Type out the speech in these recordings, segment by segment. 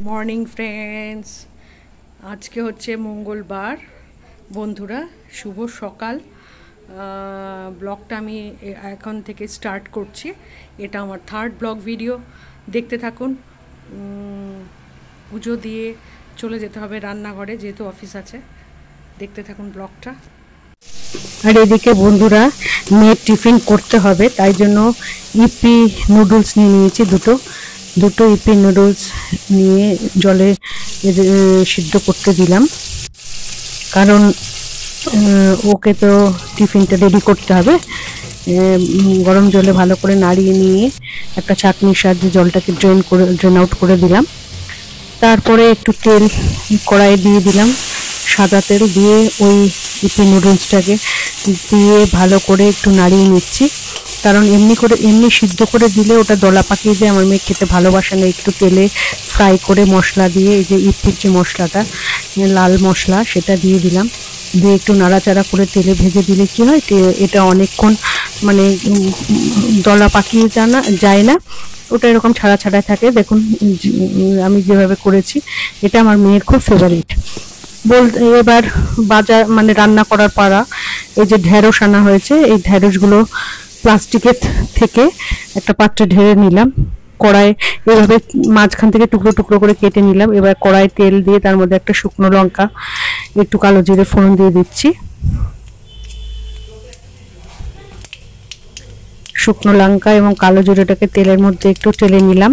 Morning friends, আজকে হচ্ছে মঙ্গলবার। বন্ধুরা শুভ সকাল। ব্লগটা আমি এখন থেকে স্টার্ট করছি। এটা আমার থার্ড ব্লগ ভিডিও। দেখতে থাকুন। পুজো দিয়ে চলে যেতে হবে রান্নাঘরে, যেহেতু অফিস আছে। দেখতে থাকুন ব্লগটা। আর এদিকে বন্ধুরা, মেয়ের টিফিন করতে হবে, তাই জন্য ইপি নুডলস নিয়ে নিয়েছি। দুটো ইপি নুডলস নিয়ে জলে সিদ্ধ করতে দিলাম, কারণ ওকে তো টিফিনটা রেডি করতে হবে। গরম জলে ভালো করে নাড়িয়ে নিয়ে একটা ছাঁকনির সাহায্যে জলটাকে ড্রেন আউট করে দিলাম। তারপরে একটু তেল কড়াইয়ে দিয়ে দিলাম, সাদা তেল দিয়ে ওই ইপি নুডলসটাকে দিয়ে ভালো করে একটু নাড়িয়ে নিচ্ছি। কারণ এমনি সিদ্ধ করে দিলে ওটা দলা পাকিয়ে যায়, আমার মেয়ে খেতে ভালোবাসে না। একটু তেলে ফ্রাই করে মশলা দিয়ে, এই যে ইপির যে মশলাটা, লাল মশলা, সেটা দিয়ে দিলাম। দিয়ে একটু নাড়াচাড়া করে তেলে ভেজে দিলে কি হয়, এটা অনেকক্ষণ মানে দলা পাকিয়ে যায় না, ওটা এরকম ছাড়া ছাড়া থাকে। দেখুন আমি যেভাবে করেছি, এটা আমার মেয়ের খুব ফেভারিট। এবার বাজার মানে রান্না করার পাড়া, এই যে ঢেঁড়স আনা হয়েছে, এই ঢেঁড়সগুলো প্লাস্টিকের থেকে একটা পাত্রে ঢেলে নিলাম। কড়াই এভাবে মাঝখান থেকে টুকরো টুকরো করে কেটে নিলাম। এবার কড়াই তেল দিয়ে তার মধ্যে একটা শুকনো লঙ্কা, একটু কালো জিরে ফোড়ন দিয়ে দিচ্ছি। শুকনো লঙ্কা এবং কালো জিরেটাকে তেলের মধ্যে একটু টেলে নিলাম,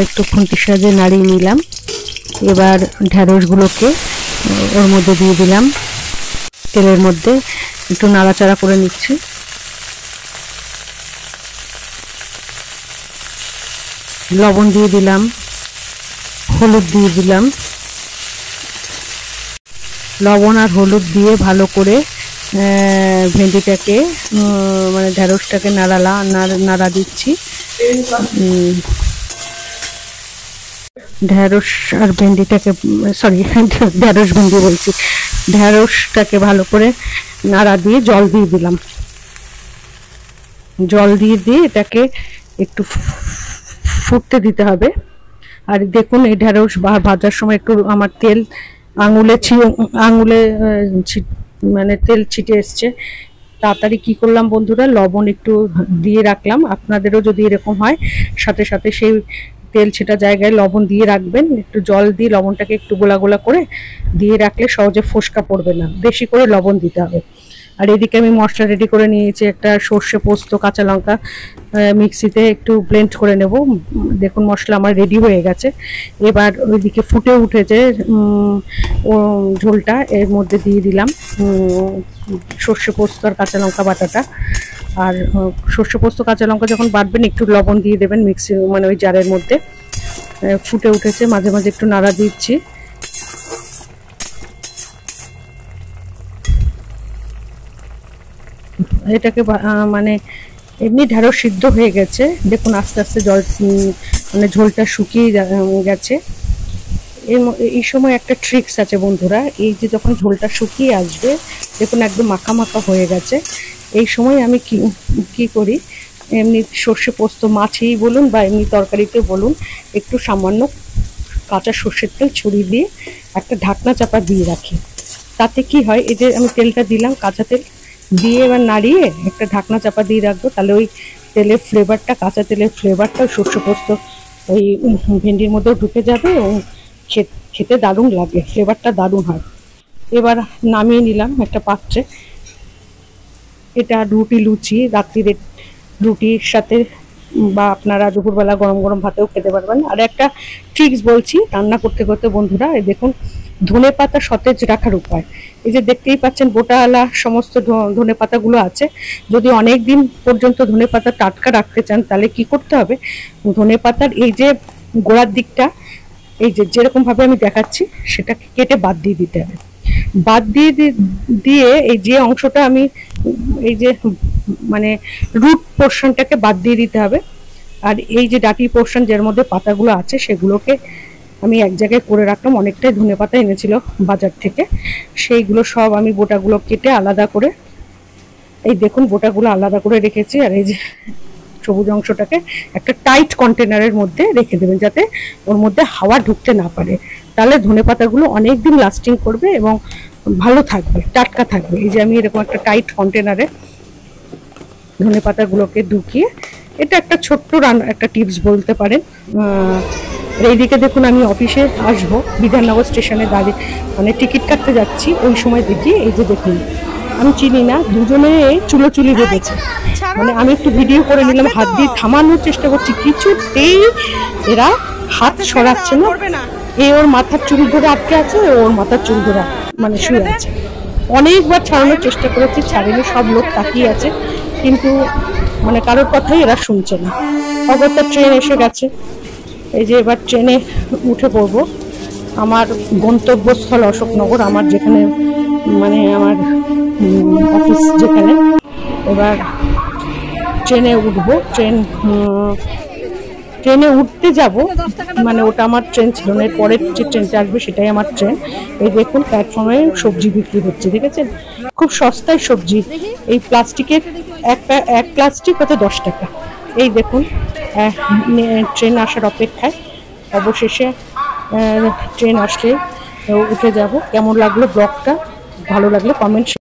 একটু খুন্তির সাহায্যে নাড়িয়ে নিলাম। এবার ঢেঁড়সগুলোকে ওর মধ্যে দিয়ে দিলাম, তেলের মধ্যে একটু নাড়াচাড়া করে নিচ্ছি। লবণ দিয়ে দিলাম, হলুদ দিয়ে দিলাম। লবণ আর হলুদ দিয়ে ভালো করে ভেন্ডিটাকে মানে ঢেঁড়সটাকে নাড়া দিচ্ছি। ঢেঁড়স আর ভেন্ডিটাকে, সরি ঢেঁড়স ভেন্ডি বলছি, ঢেঁড়সটাকে ভালো করে নাড়া দিয়ে জল দিয়ে দিলাম। জল দিয়ে এটাকে একটু ফুটতে দিতে হবে। আর দেখুন, এই ঢেঁড়স ভাজার সময় একটু আমার তেল আঙুলে মানে তেল ছিটে এসছে। তাড়াতাড়ি কি করলাম বন্ধুরা, লবণ একটু দিয়ে রাখলাম। আপনাদেরও যদি এরকম হয়, সাথে সাথে সেই তেল ছেটা জায়গায় লবণ দিয়ে রাখবেন। একটু জল দিয়ে লবণটাকে একটু গোলা গোলা করে দিয়ে রাখলে সহজে ফোসকা পড়বে না। বেশি করে লবণ দিতে হবে। আর এদিকে আমি মশলা রেডি করে নিয়েছি, একটা সর্ষে পোস্ত, কাঁচা লঙ্কা মিক্সিতে একটু ব্লেন্ড করে নেব। দেখুন মশলা আমার রেডি হয়ে গেছে। এবার ওইদিকে ফুটে উঠেছে ঝোলটা, এর মধ্যে দিয়ে দিলাম সর্ষে পোস্ত আর কাঁচা লঙ্কা বাটাটা। আর সর্ষে পোস্ত কাঁচা লঙ্কা যখন বাটবেন, একটু লবণ দিয়ে দেবেন মিক্সি মানে ওই জারের মধ্যে। ফুটে উঠেছে, মাঝে মাঝে একটু নাড়া দিচ্ছি। এটাকে মানে এমনি ঢেঁড়স সিদ্ধ হয়ে গেছে। দেখুন আস্তে আস্তে জল মানে ঝোলটা শুকিয়ে গেছে। এই সময় একটা ট্রিক্স আছে বন্ধুরা, এই যে যখন ঝোলটা শুকিয়ে আসবে, দেখুন একদম মাখা মাখা হয়ে গেছে। এই সময় আমি কি করি, এমনি সর্ষে পোস্ত, মাছেই বলুন বা এমনি তরকারিতে বলুন, একটু সামান্য কাঁচা সর্ষের তেল ছড়িয়ে দিয়ে একটা ঢাকনা চাপা দিয়ে রাখি। তাতে কি হয়, এই যে আমি তেলটা দিলাম, কাঁচা তেল দিয়ে এবার নাড়িয়ে একটা ঢাকনা চাপা দিয়ে রাখবো। তাহলে ওই তেলের ফ্লেভারটা, কাঁচা তেলের ফ্লেভারটা সর্ষে পোস্ত ওই ভেন্ডির মধ্যেও ঢুকে যাবে এবং খেতে দারুণ লাগে, ফ্লেভারটা দারুণ হয়। এবার নামিয়ে নিলাম একটা পাত্রে। এটা লুচি রাত্রিরে রুটির সাথে বা আপনারা দুপুরবেলা গরম গরম ভাতেও খেতে পারবেন। আর একটা ট্রিক্স বলছি রান্না করতে করতে বন্ধুরা, এই দেখুন ধনে পাতা সতেজ রাখার উপায়। এই যে দেখতেই পাচ্ছেন বোটাওয়ালা সমস্ত ধনে পাতাগুলো আছে। যদি অনেক দিন পর্যন্ত ধনে পাতা টাটকা রাখতে চান, তাহলে কি করতে হবে, ধনে পাতার এই যে গোড়ার দিকটা, এই যে যেরকম ভাবে আমি দেখাচ্ছি, সেটাকে কেটে বাদ দিয়ে দিতে হবে। বাদ দিয়ে এই যে অংশটা আমি এই যে মানে রুট পোর্শনটাকে বাদ দিয়ে দিতে হবে। আর এই যে ডাটি পোর্শন যার মধ্যে পাতাগুলো আছে, সেগুলোকে আমি এক জায়গায় করে রাখলাম। অনেকটাই ধনে পাতা এনেছিল বাজার থেকে, সেইগুলো সব আমি বোটাগুলো কেটে আলাদা করে, এই দেখুন বোটাগুলো আলাদা করে রেখেছি। আর এই যে সবুজ অংশটাকে একটা টাইট কন্টেনারের মধ্যে রেখে দেবেন, যাতে ওর মধ্যে হাওয়া ঢুকতে না পারে। তাহলে ধনেপাতাগুলো অনেক দিন লাস্টিং করবে এবং ভালো থাকবে, টাটকা থাকবে। এই যে আমি এরকম একটা টাইট কন্টেনারে ধনেপাতাগুলোকে ঢুকিয়ে, এটা একটা ছোট্ট একটা টিপস বলতে পারেন। এইদিকে দেখুন আমি অফিসে আসবো, বিধাননগর স্টেশনে দাঁড়িয়ে মানে টিকিট কাটতে যাচ্ছি, ওই সময় দেখি এই যে দেখুন আমি চিনি না দুজনে চুলোচুলি বেঁধেছে। মানে আমি একটু ভিডিও করে নিলাম, হাত দিয়ে থামানোর চেষ্টা করছি, কিছুতেই এরা হাত সরাচ্ছে না। এ ওর মাথার চুল ধরে আটকে আছে, ওর মাথার চুল ধরে মানে শুয়ে আছে। অনেকবার ছাড়ানোর চেষ্টা করেছি, ছাড়েনি, সব লোক তাকিয়ে আছে, কিন্তু মানে কারোর কথাই এরা শুনছে না। অগত্যা ট্রেন এসে গেছে, এই যে এবার ট্রেনে উঠে পড়বো। আমার গন্তব্যস্থল অশোকনগর, আমার যেখানে মানে আমার অফিস যেখানে। এবার ট্রেনে উঠবো, ট্রেনে উঠতে যাব, মানে ওটা আমার ট্রেন ছিল না, পরের যে ট্রেনটা আসবে সেটাই আমার ট্রেন। এই দেখুন প্ল্যাটফর্মে সবজি বিক্রি হচ্ছে, দেখেছেন? খুব সস্তায় সবজি। এই প্লাস্টিকের এক প্লাস্টিক হচ্ছে 10 টাকা। এই দেখুন ট্রেন আসার অপেক্ষায়, অবশেষে ট্রেন আসলে উঠে যাব। কেমন লাগলো ব্লগটা? ভালো লাগলে কমেন্ট